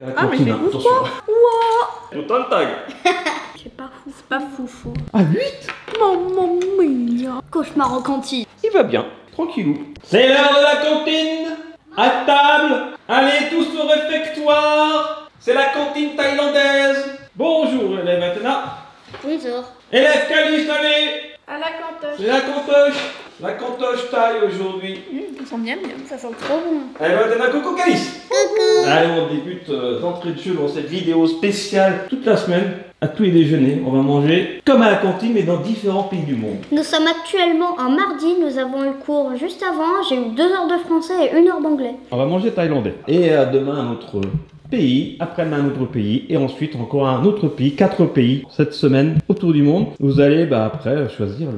Ah, mais c'est fou quoi. Wow. Autant de tag. C'est pas fou. C'est pas foufou. Ah, 8. Maman mia. Cauchemar en cantine. Il va bien, tranquillou. C'est l'heure de la cantine. À table. Allez tous au réfectoire. C'est la cantine thaïlandaise. Bonjour élève Athéna. Bonjour. Élève Calice, allez. À la cantoche. C'est la cantoche. La cantoche taille aujourd'hui. Ça sent bien, ça sent trop bon. Allez, Athéna, coucou Calice. Coucou. Allez, on débute d'entrée de jeu dans cette vidéo spéciale toute la semaine. À tous les déjeuners, on va manger comme à la cantine mais dans différents pays du monde. Nous sommes actuellement un mardi, nous avons eu cours juste avant, j'ai eu 2 heures de français et 1 heure d'anglais. On va manger thaïlandais. Et demain un autre pays, après-demain un autre pays, et ensuite encore un autre pays, 4 pays cette semaine autour du monde. Vous allez après choisir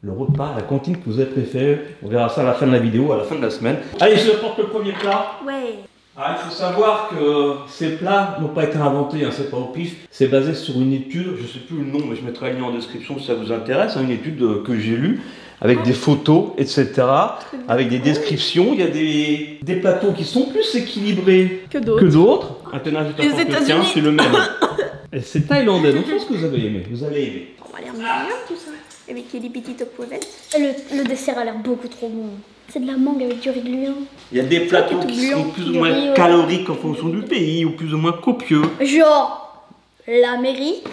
le repas, la cantine que vous avez préféré. On verra ça à la fin de la vidéo, à la fin de la semaine. Allez, je porte le premier plat. Ouais. Ah, il faut savoir que ces plats n'ont pas été inventés, hein, c'est pas au pif. C'est basé sur une étude, je sais plus le nom, mais je mettrai le lien en description si ça vous intéresse. Une étude que j'ai lue avec des photos, etc. Avec des descriptions. Il y a des plateaux qui sont plus équilibrés que d'autres. Maintenant, je t'apporte le tien, c'est le même. Et c'est thaïlandais, donc je pense que vous avez aimé. Vous allez aimer. On va aller regarder tout ça. Avec les petites poivettes. Le dessert a l'air beaucoup trop bon. C'est de la mangue avec du riz gluant. Il y a des plateaux qui sont plus ou moins caloriques en fonction du pays ou plus ou moins copieux. Genre l'Amérique.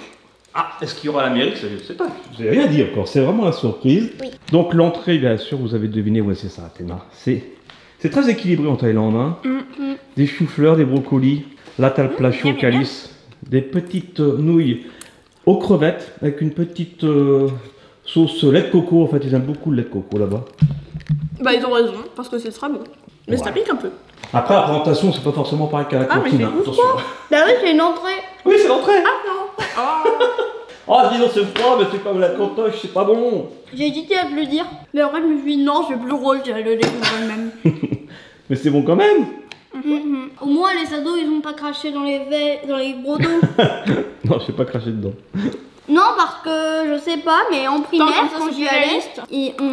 Ah, est-ce qu'il y aura l'Amérique? Je ne sais pas. Vous n'avez rien dit encore, c'est vraiment la surprise. Oui. Donc l'entrée, bien sûr, vous avez deviné, ouais c'est ça, Athéna. C'est très équilibré en Thaïlande. Hein. Des choux-fleurs, des brocolis, la talpation calice, des petites nouilles aux crevettes avec une petite sauce lait de coco. En fait, ils aiment beaucoup le lait de coco là-bas. Bah ils ont raison, parce que c'est très bon. Mais ça pique un peu. Après, la présentation, c'est pas forcément pareil qu'à la cantine. Mais Attention. Bah oui, c'est une entrée. Oui, c'est l'entrée. Ah non. Oh, dis donc, c'est froid, mais c'est comme la cantoche, c'est pas bon. J'ai hésité à te le dire, mais en vrai, je me suis dit non, je vais plus rôle, j'allais le découvrir même. Mais c'est bon quand même. Au moins, les ados, ils ont pas craché dans les gros dos. Non, je vais pas cracher dedans. Non, parce que je sais pas, mais en primaire, Tant quand que ça, j'y c'est allais, réaliste.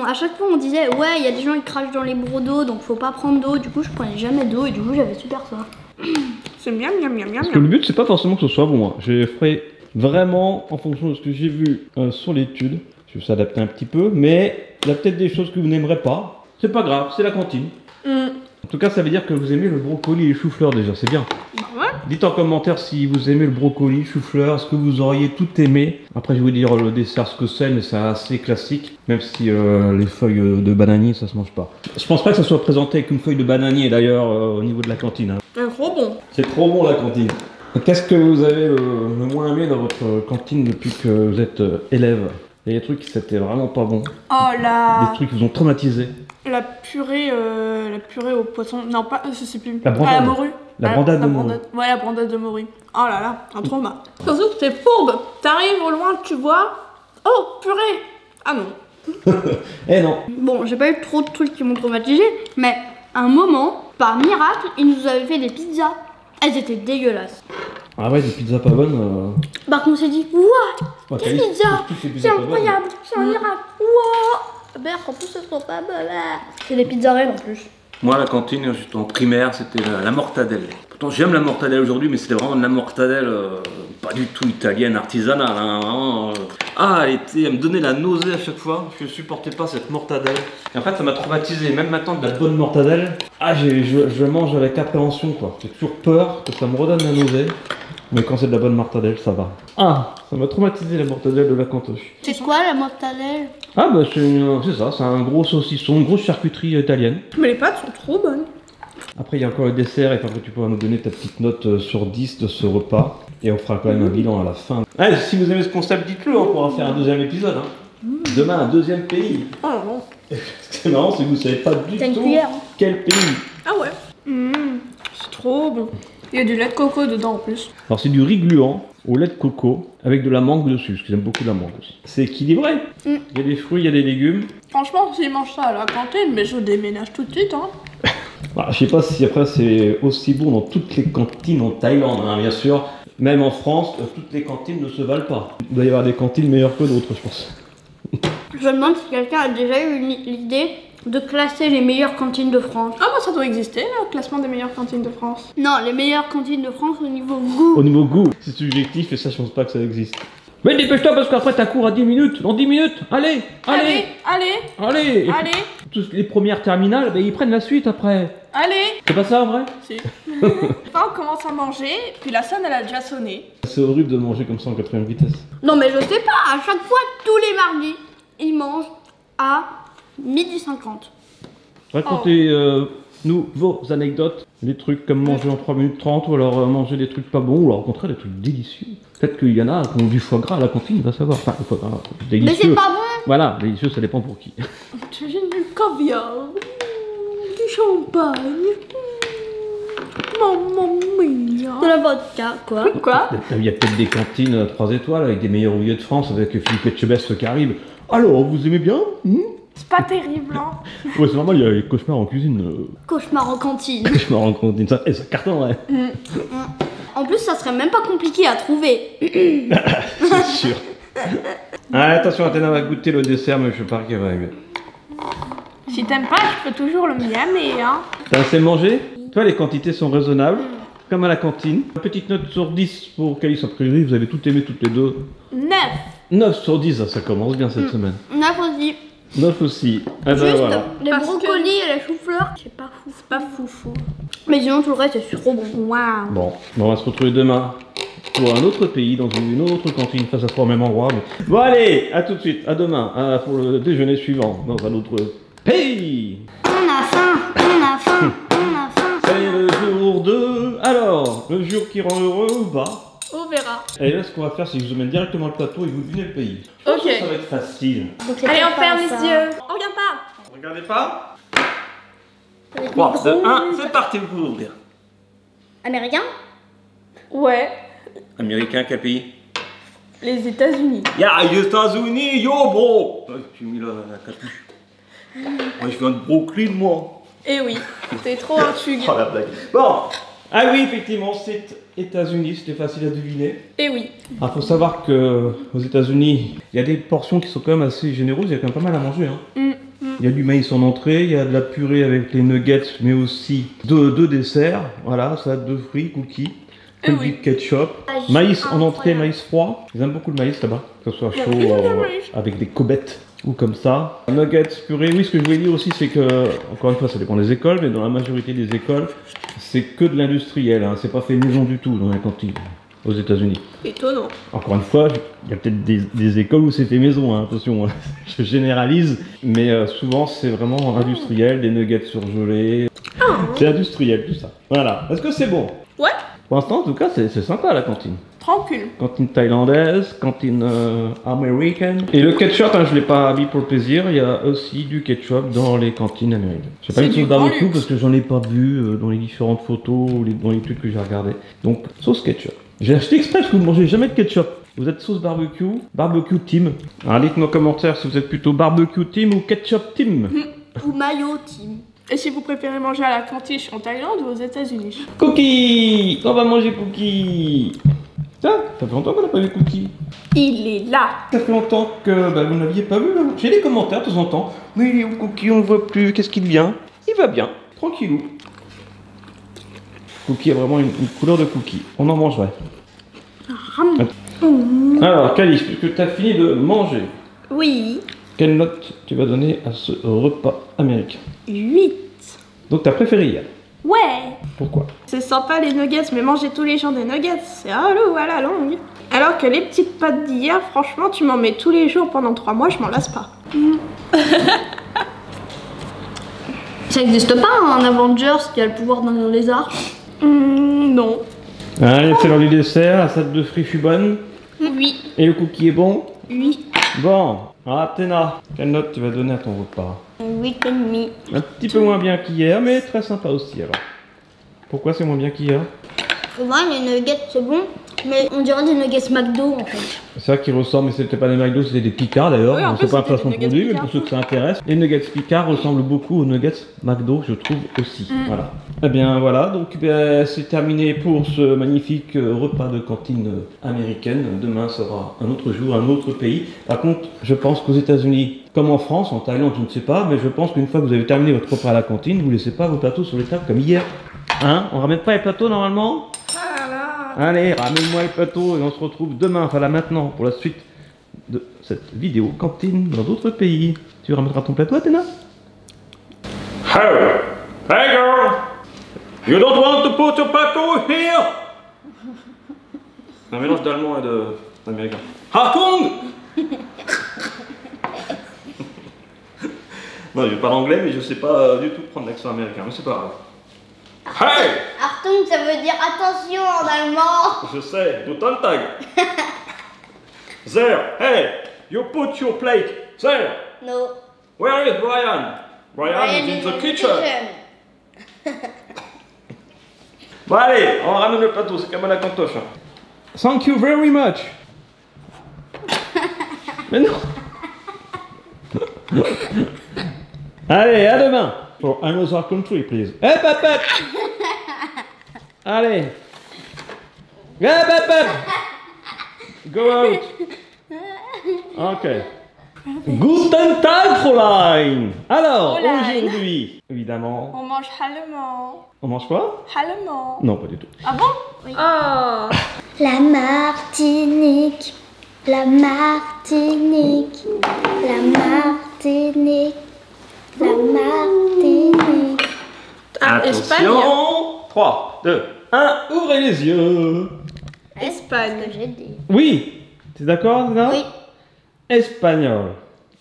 à chaque fois on disait ouais, il y a des gens qui crachent dans les brodos, donc faut pas prendre d'eau. Du coup, je prenais jamais d'eau et du coup, j'avais super ça. C'est miam miam miam miam. Parce que le but, c'est pas forcément que ce soit bon. Hein. Je ferai vraiment en fonction de ce que j'ai vu sur l'étude. Je vais s'adapter un petit peu, mais il y a peut-être des choses que vous n'aimerez pas. C'est pas grave, c'est la cantine. En tout cas, ça veut dire que vous aimez le brocoli et les choux-fleurs déjà, c'est bien. Bah ouais. Dites en commentaire si vous aimez le brocoli, chou-fleur, est-ce que vous auriez tout aimé. Après, je vais vous dire le dessert ce que c'est, mais c'est assez classique. Même si les feuilles de bananier, ça se mange pas. Je pense pas que ça soit présenté avec une feuille de bananier d'ailleurs au niveau de la cantine. Hein. C'est trop bon. C'est trop bon la cantine. Qu'est-ce que vous avez le moins aimé dans votre cantine depuis que vous êtes élève? Il y a des trucs qui c'était vraiment pas bon. Oh la. Des trucs qui vous ont traumatisé. La purée au poisson. Non, pas. Je sais plus. La brandade. Ah, la morue. La brandade de morue. Ouais, la brandade de morue. Oh là là, un trauma. Surtout que c'est fourbe. T'arrives au loin, tu vois. Oh, purée. Ah non. Eh non. Bon, j'ai pas eu trop de trucs qui m'ont traumatisé, mais à un moment, par miracle, ils nous avaient fait des pizzas. Elles étaient dégueulasses. Ah ouais, des pizzas pas bonnes. Par contre, on s'est dit, waouh, des pizzas, c'est incroyable, c'est un miracle, waouh. Merde, en plus, elles sont pas bonnes. C'est des pizzas réelles en plus. Moi, la cantine, j'étais en primaire, c'était la mortadelle. Pourtant, j'aime la mortadelle aujourd'hui, mais c'était vraiment de la mortadelle pas du tout italienne, artisanale. Hein, elle me donnait la nausée à chaque fois. Je ne supportais pas cette mortadelle. Et en fait, ça m'a traumatisé. Même maintenant, de la bonne mortadelle, je mange avec appréhension, quoi. J'ai toujours peur que ça me redonne la nausée. Mais quand c'est de la bonne mortadelle, ça va. Ah, ça m'a traumatisé la mortadelle de la cantoche. C'est quoi la mortadelle? Ah bah c'est ça, c'est un gros saucisson, une grosse charcuterie italienne. Mais les pâtes sont trop bonnes. Après il y a encore le dessert et après tu pourras nous donner ta petite note sur 10 de ce repas. Et on fera quand même un bilan à la fin. Allez, si vous aimez ce concept, dites-le, on pourra faire un deuxième épisode. Hein. Demain, un deuxième pays. Oh non, non. C'est marrant, c'est que vous savez pas du tout quel pays. Ah ouais. C'est trop bon. Il y a du lait de coco dedans en plus. Alors c'est du riz gluant au lait de coco avec de la mangue dessus, parce que j'aime beaucoup la mangue aussi. C'est équilibré. Il y a des fruits, il y a des légumes. Franchement, s'ils mangent ça à la cantine, mais je déménage tout de suite. Hein. Bah, je sais pas si après c'est aussi bon dans toutes les cantines en Thaïlande, hein, bien sûr. Même en France, toutes les cantines ne se valent pas. Il doit y avoir des cantines meilleures que d'autres, je pense. Je me demande si quelqu'un a déjà eu l'idée de classer les meilleures cantines de France. Ah bah ça doit exister, le classement des meilleures cantines de France. Non, les meilleures cantines de France au niveau goût. Au niveau goût, c'est subjectif et ça, je pense pas que ça existe. Mais dépêche-toi parce qu'après t'as cours à 10 minutes. Dans 10 minutes, allez. Tous les premières terminales, ben, ils prennent la suite après. Allez. C'est pas ça en vrai? Si. Enfin, on commence à manger, puis la sonne elle a déjà sonné. C'est horrible de manger comme ça en 4ème vitesse. Non mais je sais pas, à chaque fois, tous les mardis, ils mangent à 12h50. Racontez-nous vos anecdotes, des trucs comme manger en 3 minutes 30 ou alors manger des trucs pas bons ou alors au contraire des trucs délicieux. Peut-être qu'il y en a qui ont du foie gras à la cantine, va savoir. Enfin, le foie gras, délicieux. Mais c'est pas bon. Voilà, délicieux, ça dépend pour qui. T'imagines du caviar, du champagne, maman mia. De la vodka, quoi. Quoi? Il y a peut-être des cantines 3 étoiles avec des meilleurs ouvriers de France avec Philippe Etchebest qui arrive. Alors, vous aimez bien? C'est pas terrible, hein. Ouais, c'est normal, il y a les cauchemars en cuisine. Cauchemar en cantine. Cauchemars en cantine, ça cartonne, ouais. En plus, ça serait même pas compliqué à trouver. C'est sûr. Ah, attention, Athéna va goûter le dessert, mais je parie qu'elle va aimer. Si t'aimes pas, je peux toujours le miamer, hein. T'as assez mangé? Toi, les quantités sont raisonnables, comme à la cantine. Une petite note sur 10 pour Calice, a priori, vous avez tout aimé toutes les deux. 9. 9 sur 10, ça commence bien cette semaine. 9 aussi. 9 aussi. Ah ben Juste voilà. les Parce brocolis et les choux-fleurs, c'est pas fou. C'est pas foufou. Mais sinon, tout le reste, c'est trop bon. Waouh. Bon, on va se retrouver demain pour un autre pays, dans une autre cantine, face à toi au même endroit. Mais... Bon allez, à tout de suite, à demain, pour le déjeuner suivant, dans un autre pays. On a faim, on a faim, on a faim. C'est le jour 2. Alors, le jour qui rend heureux ou pas? On verra. Et là, ce qu'on va faire, c'est que je vous emmène directement le plateau et vous devinez le pays. Je pense Ok. que ça va être facile. Donc, c'est Allez, pas on ferme ça. les yeux. On regarde pas. Regardez pas. Avec 3, les 2, gros 1, c'est parti, vous pouvez ouvrir. Américain? Ouais. Américain, quel pays? Les États-Unis. Ya, les États-Unis, yo bro. J'ai mis la capuche. Moi, je viens de Brooklyn, moi. Eh oui, t'es trop un fugue. Oh la blague. Bon. Ah oui, effectivement, c'est États-Unis, c'était facile à deviner. Eh oui. Alors, faut savoir que aux États-Unis, il y a des portions qui sont quand même assez généreuses, il y a quand même pas mal à manger. Hein. Il y a du maïs en entrée, il y a de la purée avec les nuggets, mais aussi deux desserts. Voilà, salade de fruits, cookies, oui. du ketchup, maïs en entrée, maïs froid. Ils aiment beaucoup le maïs là-bas, que ce soit Il y a chaud plus de maïs. avec des cobettes ou comme ça. Nuggets, purée. Oui, ce que je voulais dire aussi, c'est que, encore une fois, ça dépend des écoles, mais dans la majorité des écoles, c'est que de l'industriel. Hein. C'est pas fait maison du tout dans les cantines aux États-Unis. Étonnant. Encore une fois, il y a peut-être des écoles où c'est fait maison, hein, attention, je généralise, mais souvent c'est vraiment industriel, des nuggets surgelés, c'est industriel tout ça. Voilà, est-ce que c'est bon? Ouais. Pour l'instant, en tout cas, c'est sympa la cantine. Tranquille. Cantine thaïlandaise, cantine américaine. Et le ketchup, hein, je l'ai pas mis pour le plaisir, il y a aussi du ketchup dans les cantines américaines. Je sais pas C'est une du sauce grand barbecue luxe. parce que j'en ai pas vu dans les différentes photos, ou dans les trucs que j'ai regardés. Donc, sauce ketchup. J'ai acheté exprès parce que vous ne mangez jamais de ketchup. Vous êtes sauce barbecue, barbecue team. Alors dites-moi en commentaire si vous êtes plutôt barbecue team ou ketchup team. Ou maillot team. Et si vous préférez manger à la cantine en Thaïlande ou aux États-Unis? Cookie. On va manger cookie. Tiens, ça fait longtemps qu'on n'a pas vu cookie. Il est là. Ça fait longtemps que vous ne l'aviez pas vu. Hein. J'ai des commentaires de temps en temps. Oui, il est où cookie, on ne le voit plus. Qu'est-ce qu'il devient? Il va bien, tranquillou. Cookie a vraiment une couleur de cookie. On en mangerait. Alors, Calice, puisque tu as fini de manger, Oui. quelle note tu vas donner à ce repas américain? 8. Donc, tu as préféré hier. Ouais. Pourquoi? C'est sympa les nuggets, mais manger tous les jours des nuggets, c'est relou à la longue. Alors que les petites pâtes d'hier, franchement, tu m'en mets tous les jours pendant 3 mois, je m'en lasse pas. Ça n'existe pas un Avengers qui a le pouvoir d'un lézard? Non. Allez, c'est l'heure du dessert. La salade de fruits fut bonne. Oui. Et le cookie est bon? Oui. Bon. Alors, Athéna, quelle note tu vas donner à ton repas? 8,5. Un petit peu moins bien qu'hier, mais très sympa aussi alors. Pourquoi c'est moins bien qu'hier? Pour moi, les nuggets, c'est bon. Mais on dirait des nuggets McDo en fait. C'est ça qui ressemble, mais c'était pas des McDo, c'était des Picard d'ailleurs. Oui, en C'est plus, pas un c'était placement des de nuggets produit, mais Picard. pour ceux que ça intéresse. Les nuggets Picard ressemblent beaucoup aux nuggets McDo, je trouve aussi. Voilà. Eh bien voilà, donc c'est terminé pour ce magnifique repas de cantine américaine. Demain sera un autre jour, un autre pays. Par contre, je pense qu'aux États-Unis, comme en France, en Thaïlande, je ne sais pas, mais je pense qu'une fois que vous avez terminé votre repas à la cantine, vous ne laissez pas vos plateaux sur les tables comme hier. Hein? On ramène pas les plateaux normalement? Allez, ramène-moi les plateaux et on se retrouve demain, enfin là maintenant, pour la suite de cette vidéo cantine dans d'autres pays. Tu ramèneras ton plateau, Athéna? Hey! Hey girl! You don't want to put your plateau here? C'est un mélange d'allemand et d'américain. Achtung! Non, je parle anglais, mais je sais pas du tout prendre l'accent américain, mais c'est pas grave. Hey! Achtung, ça veut dire attention en allemand. Je sais, du Tag. There, hey, you put your plate there. No. Where is Brian? Brian is in the kitchen. Bon allez, on ramène le plateau, c'est comme à la cantoche. Thank you very much. Mais non. Allez, à demain. For another country, please. Hep, hep, hep. Allez. Hep, hep, hep. Go out. Ok. Guten Tag, Fräulein. Alors, Fräulein. aujourd'hui, évidemment, On mange allemand. on mange quoi? Allemand. Non, pas du tout. Ah bon? Oui. Oh. La Martinique. La Martinique. La Martinique. La Martinique. Ah, Espagne. Attention. 3, 2, 1, ouvrez les yeux. Espagne. C'est ce que j'ai dit. Oui, t'es d'accord, là? Oui. Espagnol.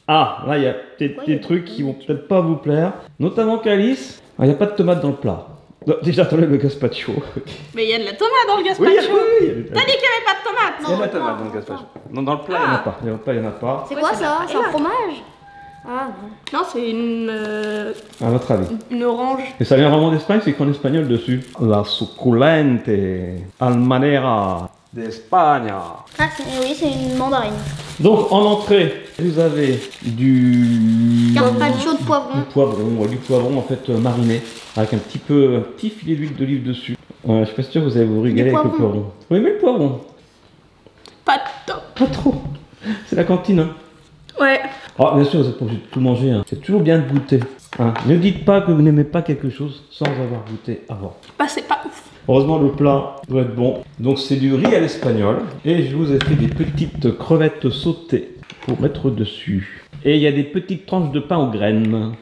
Ah, là, il y a peut-être Oui, des trucs qui vont peut-être pas vous plaire, notamment qu'Alice, il n'y a pas de tomates dans le plat. Non, déjà, t'enlèves le gazpacho. Mais il y a de la tomate dans le Oui, gazpacho. il y a des T'as dit qu'il n'y avait pas de tomate. il y a de la tomate dans le gazpacho. Non, dans le plat, il n'y en a pas. Il n'y en a pas, il n'y en a pas. C'est Ouais, quoi ça ça? va. C'est un fromage? Ah non. Non, c'est À votre avis. une orange. Et ça vient vraiment d'Espagne, c'est qu'en espagnol dessus. La succulente almanera d'Espagne. Ah oui, c'est une mandarine. Donc, en entrée, vous avez du Carpaccio de poivron. du poivron en fait mariné, avec un petit filet d'huile d'olive dessus. Je suis pas sûr que vous allez vous régaler avec le poivron. poivron. Oui, mais le poivron, Pas top. pas trop. C'est la cantine. Hein. Ouais. Ah, bien sûr, vous êtes pas obligé de tout manger. Hein. C'est toujours bien de goûter. Hein. Ne dites pas que vous n'aimez pas quelque chose sans avoir goûté avant. Bah, c'est pas ouf. Heureusement, le plat doit être bon. Donc, c'est du riz à l'espagnol. Et je vous ai fait des petites crevettes sautées pour mettre dessus. Et il y a des petites tranches de pain aux graines.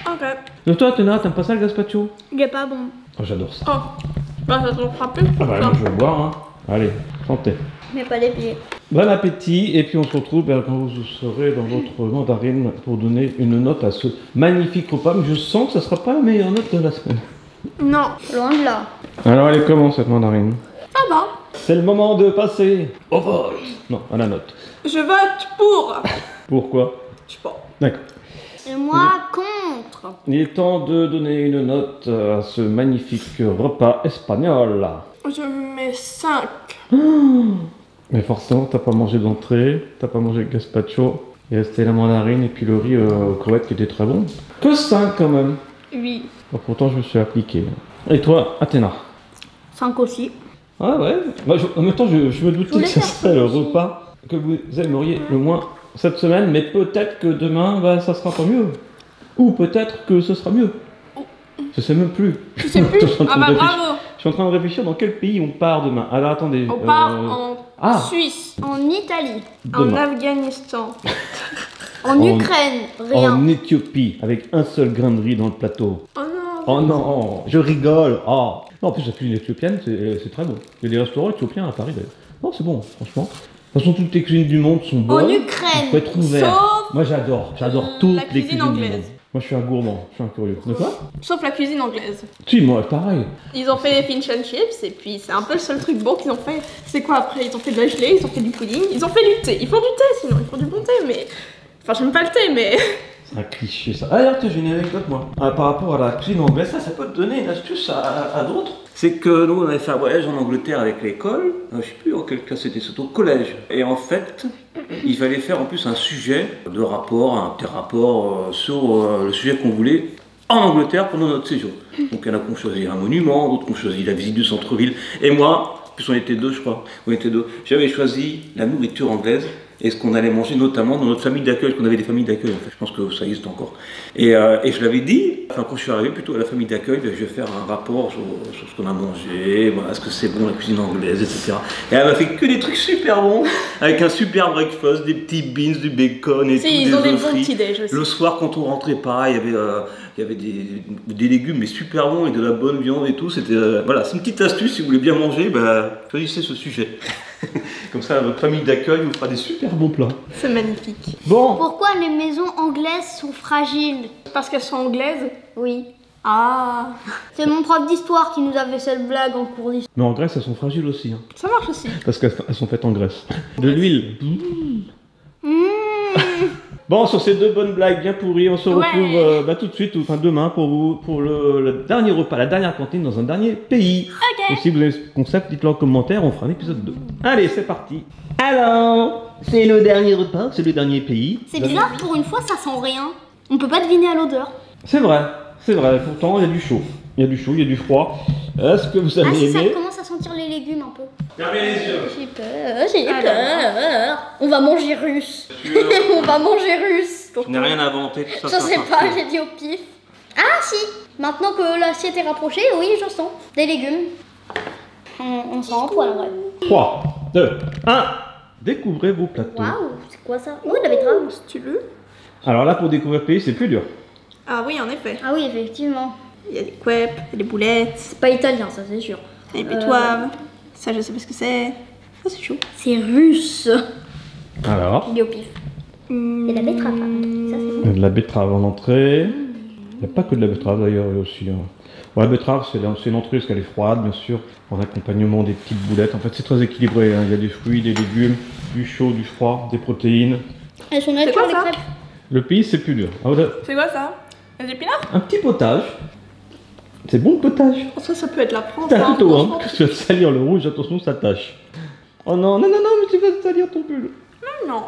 Ok. Donc, toi, Athéna, t'aimes pas ça le gazpacho? Il est pas bon. Oh, j'adore ça. Oh. Bah, ça t'en fera plus. Ah bah, moi, je vais boire. Hein. Allez, santé. Mais pas les pieds. Bon appétit. Et puis, on se retrouve quand vous serez dans votre mandarine pour donner une note à ce magnifique repas. Mais je sens que ça sera pas la meilleure note de la semaine. Non. Loin de là. Alors, elle est comment cette mandarine? Ça va. C'est le moment de passer au vote. Non, à la note. Je vote pour. Pourquoi? Je sais pas. D'accord. Et moi contre. Il est temps de donner une note à ce magnifique repas espagnol. Je mets 5. Mais forcément, t'as pas mangé d'entrée, t'as pas mangé le gazpacho, il restait la mandarine et puis le riz aux crevettes qui était très bon. Que 5 quand même. Oui. Bon, pourtant, je me suis appliqué. Et toi, Athéna? 5 aussi. Ah ouais. Bah, en même temps, je me doutais voulais que ce faire serait le aussi. repas que vous aimeriez le moins cette semaine, mais peut-être que demain, bah, ça sera pas mieux. Ou peut-être que ce sera mieux. Je sais même plus. Je sais plus. Je suis en train Ah de bah réfléchir. bravo. Je suis en train de réfléchir dans quel pays on part demain. Alors attendez. On part en Ah. Suisse. En Italie. En demain. Afghanistan. En Ukraine. Rien. En Éthiopie, avec un seul grain de riz dans le plateau. Oh non. Oh non, je rigole. Oh. Non, en plus, la cuisine éthiopienne, c'est très bon. Il y a des restaurants éthiopiens à Paris d'ailleurs. Non, c'est bon, franchement. De toute façon, toutes les cuisines du monde sont bonnes. En Il Ukraine. faut être ouvert. Sauf Moi, j'adore toutes la les cuisine cuisines anglaise. du monde. Moi, je suis un gourmand, je suis un curieux. De quoi? Sauf la cuisine anglaise. Si, moi, pareil. Ils ont fait des fish and chips et puis c'est un peu le seul truc bon qu'ils ont fait. C'est quoi après? Ils ont fait de la gelée, ils ont fait du pudding, ils ont fait du thé. Ils font du thé sinon, ils font du bon thé mais... Enfin j'aime pas le thé mais... Un cliché ça. Ah d'ailleurs j'ai une anecdote moi. Par rapport à la cuisine anglaise, ça peut te donner une astuce à d'autres. C'est que nous on avait fait un voyage en Angleterre avec l'école. Je sais plus en quel cas c'était au collège. Et en fait, il fallait faire en plus un sujet de rapport, un petit rapport sur le sujet qu'on voulait en Angleterre pendant notre séjour. Donc il y en a qui ont choisi un monument, d'autres qui ont choisi la visite du centre-ville. Et moi, en plus on était deux je crois, j'avais choisi la nourriture anglaise et ce qu'on allait manger notamment dans notre famille d'accueil, qu'on avait des familles d'accueil en fait, je pense que ça existe encore. Et je l'avais dit, enfin quand je suis arrivé plutôt à la famille d'accueil, je vais faire un rapport sur ce qu'on a mangé, voilà, est-ce que c'est bon la cuisine anglaise, etc. Et elle m'a fait que des trucs super bons, avec un super breakfast, des petits beans, du bacon et tout, ils ont des bons petits déj aussi. Le soir quand on rentrait pareil, il y avait des légumes mais super bons et de la bonne viande et tout, c'était voilà, c'est une petite astuce si vous voulez bien manger, choisissez ce sujet. Comme ça, votre famille d'accueil vous fera des super bons plats. C'est magnifique. Bon. Pourquoi les maisons anglaises sont fragiles? Parce qu'elles sont anglaises? Oui. Ah. C'est mon prof d'histoire qui nous avait cette blague en cours d'histoire. Mais en Grèce, elles sont fragiles aussi. Hein. Ça marche aussi. Parce qu'elles sont faites en Grèce. De l'huile. Bon, sur ces deux bonnes blagues bien pourries, on se retrouve tout de suite, enfin demain, pour le dernier repas, la dernière cantine dans un dernier pays. Ok. Et si vous avez ce concept, dites-le en commentaire, on fera un épisode 2. Allez, c'est parti. Alors, c'est le dernier repas, c'est le dernier pays. C'est bizarre, pour une fois ça sent rien. On peut pas deviner à l'odeur. C'est vrai, pourtant il y a du chaud. Il y a du chaud, il y a du froid. Est-ce que vous avez si ça aimé? commence à sentir les légumes un peu. Fermez les yeux. J'ai peur. On va manger russe. On va manger russe. Je n'ai rien inventé, tout ça. Je sais pas, j'ai dit au pif. Ah si, maintenant que l'assiette est rapprochée, oui, je sens des légumes. On sent un poil en vrai. 3, 2, 1. Découvrez vos plateaux. Waouh, c'est quoi ça? Oh, de la betterave. Styleux. Alors là, pour découvrir le pays, c'est plus dur. Ah oui, en effet. Ah oui, effectivement. Il y a des crêpes, il y a des boulettes, C'est pas italien, ça c'est sûr. des pétoives. Ça, je sais pas ce que c'est. Ça, c'est chaud. C'est russe. Alors, Il est au pif. Il y a de la betterave, par contre. Ça c'est il y a de la betterave en entrée. Il n'y a pas que de la betterave d'ailleurs, il y a aussi. Bon, la betterave, c'est une entrée parce qu'elle est froide, bien sûr, en accompagnement des petites boulettes. En fait, c'est très équilibré. Hein. Il y a des fruits, des légumes, du chaud, du froid, des protéines. Elles sont nature, quoi, les ça crêpes. Le pays, c'est plus dur. C'est quoi ça? Des épinards? Un petit potage. C'est bon le potage. Ça peut être la France. C'est un couteau, hein. franchement. Que tu vas salir le rouge, attention, ça tâche. Oh non, mais tu vas salir ton pull. Non.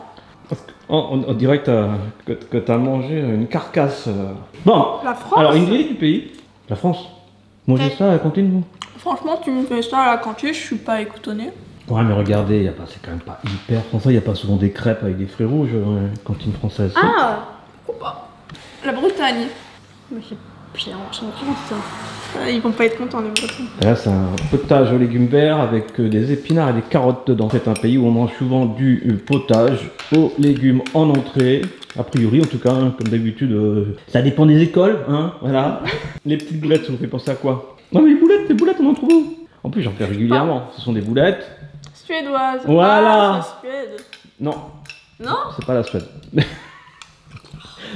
Parce que, on dirait que t'as mangé une carcasse. Bon, La France. alors une idée du pays. La France. Mangez ça à la cantine, vous? Franchement, tu me fais ça à la cantine, je suis pas écoutonnée. Ouais, mais regardez, c'est quand même pas hyper français. Il n'y a pas souvent des crêpes avec des fruits rouges dans les cantines françaises. Ah, Pourquoi pas? La Bretagne. mais j'ai l'impression que ça. Ils vont pas être contents, les Bretons. Et là, c'est un potage aux légumes verts avec des épinards et des carottes dedans. C'est un pays où on mange souvent du potage aux légumes en entrée. A priori, en tout cas, hein, comme d'habitude, ça dépend des écoles, hein, voilà. Les petites boulettes, ça vous fait penser à quoi? Non, mais les boulettes, on en trouve où? En plus, j'en fais régulièrement. Ce sont des boulettes. Suédoise. Voilà. Ah, c'est Suède. Non, Non? c'est pas la Suède.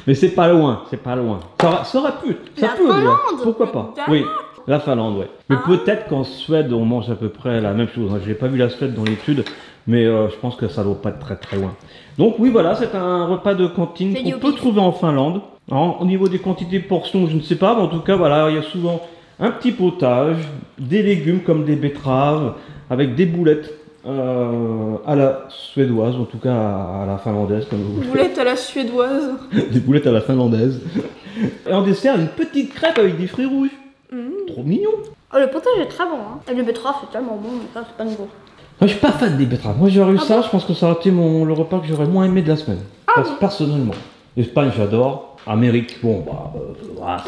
Mais c'est pas loin, c'est pas loin. Ça aurait pu, ça La peut. Ouais. Finlande. Pourquoi pas? Danemark. Oui, la Finlande, ouais. Mais Ah. peut-être qu'en Suède, on mange à peu près la même chose. J'ai pas vu la Suède dans l'étude, mais je pense que ça doit pas être très très loin. Donc oui, voilà, c'est un repas de cantine C'est qu'on du peut pif. trouver en Finlande. Alors, au niveau des quantités de portions, je ne sais pas, mais en tout cas, voilà, il y a souvent un petit potage, des légumes comme des betteraves, avec des boulettes à la suédoise, en tout cas à la finlandaise, comme vous voulez. Boulette à la suédoise. Des boulettes à la finlandaise. Et en dessert, une petite crêpe avec des fruits rouges. Trop mignon. Oh, le potage est très bon. Hein. Et le betterave, c'est tellement bon, mais ça, c'est pas nouveau. Moi, je suis pas fan des betteraves. Moi, j'aurais eu ça, je pense que ça aurait été le repas que j'aurais moins aimé de la semaine. Personnellement. L'Espagne, j'adore. Amérique, bon, voilà,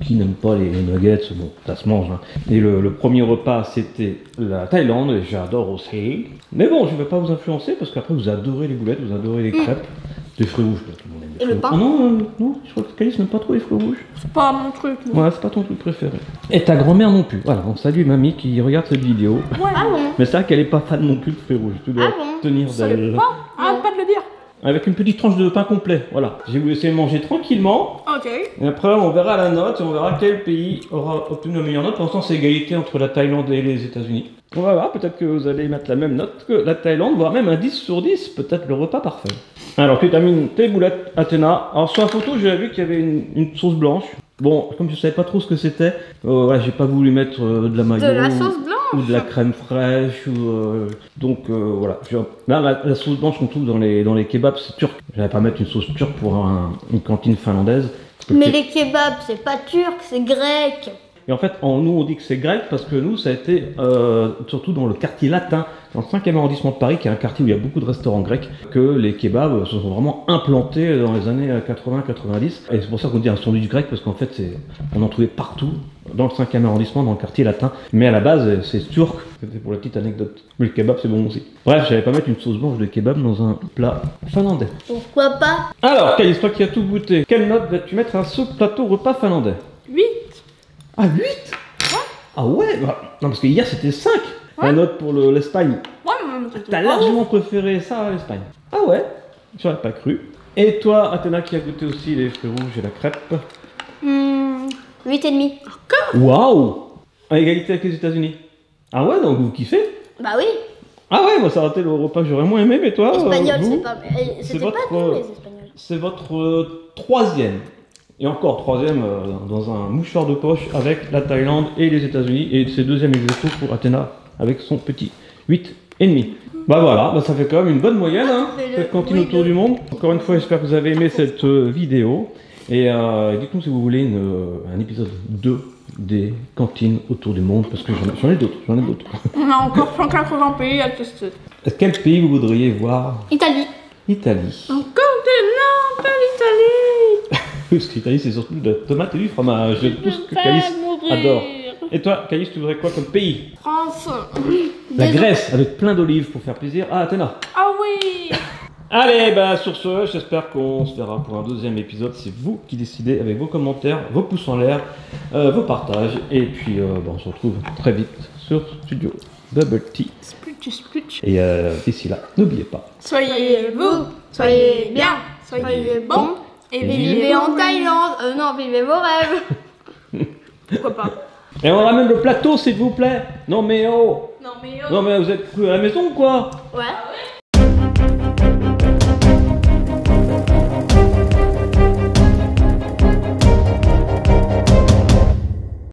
qui n'aime pas les nuggets, bon, ça se mange. Hein. Et le premier repas, c'était la Thaïlande, et j'adore aussi. Mais bon, je vais pas vous influencer, parce qu'après, vous adorez les boulettes, vous adorez les crêpes. Des fruits rouges, tout le monde aime les Et le fruits pain rouges. Oh non, je crois que Calice n'aime pas trop les fruits rouges. C'est pas mon truc. moi. Ouais, c'est pas ton truc préféré. Et ta grand-mère non plus. Voilà, on salue mamie qui regarde cette vidéo. Ouais. Ah bon? Mais c'est vrai qu'elle est pas fan non plus de fruits rouges. Tu dois Ah bon? tenir Ça l'est d'elle. pas. Arrête pas de le dire. avec une petite tranche de pain complet. Voilà, je vais vous laisser manger tranquillement. Ok. Et après, on verra la note et on verra quel pays aura obtenu la meilleure note. Pour l'instant, c'est égalité entre la Thaïlande et les États-Unis. On va voir, peut-être que vous allez mettre la même note que la Thaïlande, voire même un 10 sur 10, peut-être le repas parfait. Alors, tu termines tes boulettes, Athéna. Alors, sur la photo, j'avais vu qu'il y avait une sauce blanche. Bon, comme je savais pas trop ce que c'était, voilà, j'ai pas voulu mettre de la mayo. De la sauce blanche ou de la crème fraîche, donc voilà. Là, la sauce blanche qu'on trouve dans les kebabs, c'est turc. J'allais pas mettre une sauce turque pour une cantine finlandaise. Mais les kebabs, c'est pas turc, c'est grec. Et en fait, nous on dit que c'est grec parce que nous, ça a été surtout dans le quartier latin, dans le 5e arrondissement de Paris, qui est un quartier où il y a beaucoup de restaurants grecs, que les kebabs se sont vraiment implantés dans les années 80-90. Et c'est pour ça qu'on dit un sandwich grec, parce qu'en fait, on en trouvait partout, dans le 5e arrondissement, dans le quartier latin. Mais à la base, c'est turc, c'était pour la petite anecdote. Mais le kebab, c'est bon aussi. Bref, j'allais pas mettre une sauce blanche de kebab dans un plat finlandais. Pourquoi pas? Alors, Caïs, toi qui as tout goûté, quelle note vas-tu mettre à ce plateau repas finlandais? 8. Ah, 8? Ah ouais bah, non, parce que hier c'était 5 la note pour l'Espagne. Ouais, mais T'as largement préféré ça à l'Espagne. Ah ouais, j'aurais pas cru. Et toi, Athéna, qui a goûté aussi les fruits rouges et la crêpe? 8,5. Waouh! À égalité avec les États-Unis. Ah ouais, donc vous kiffez? Bah oui. Ah ouais, moi ça aurait été le repas que j'aurais moins aimé, mais toi Espagnol, vous, c'est pas. C'était pas nous les Espagnols. c'est votre troisième. Et encore troisième dans un mouchoir de poche avec la Thaïlande et les États-Unis. Et c'est deuxième ex-aequo pour Athéna avec son petit 8,5. Bah voilà, bah ça fait quand même une bonne moyenne, hein, cette cantine autour du monde. Encore une fois, j'espère que vous avez aimé cette vidéo. Et dites-nous si vous voulez un épisode 2 des cantines autour du monde, parce que j'en ai d'autres, On a encore 180 pays à tester. Quel pays vous voudriez voir? Italie. Italie. Encore non, pas l'Italie. Parce que l'Italie, c'est surtout de la tomate et du fromage. Tout ce que Caïs adore. Et toi, Caïs, tu voudrais quoi comme pays? France. La Grèce, avec plein d'olives pour faire plaisir à Athéna. Ah oui. Allez, bah sur ce, j'espère qu'on se verra pour un deuxième épisode. C'est vous qui décidez avec vos commentaires, vos pouces en l'air, vos partages. Et puis, on se retrouve très vite sur Studio Bubble Tea. Splutch. Et d'ici là, n'oubliez pas. Soyez vous, soyez bien, soyez bon. Et Vivez en Thaïlande. Non, vivez vos rêves. Pourquoi pas? Et on ramène le plateau, s'il vous plaît. Non mais oh. Non mais Non mais vous êtes cru à la maison ou quoi? Ouais.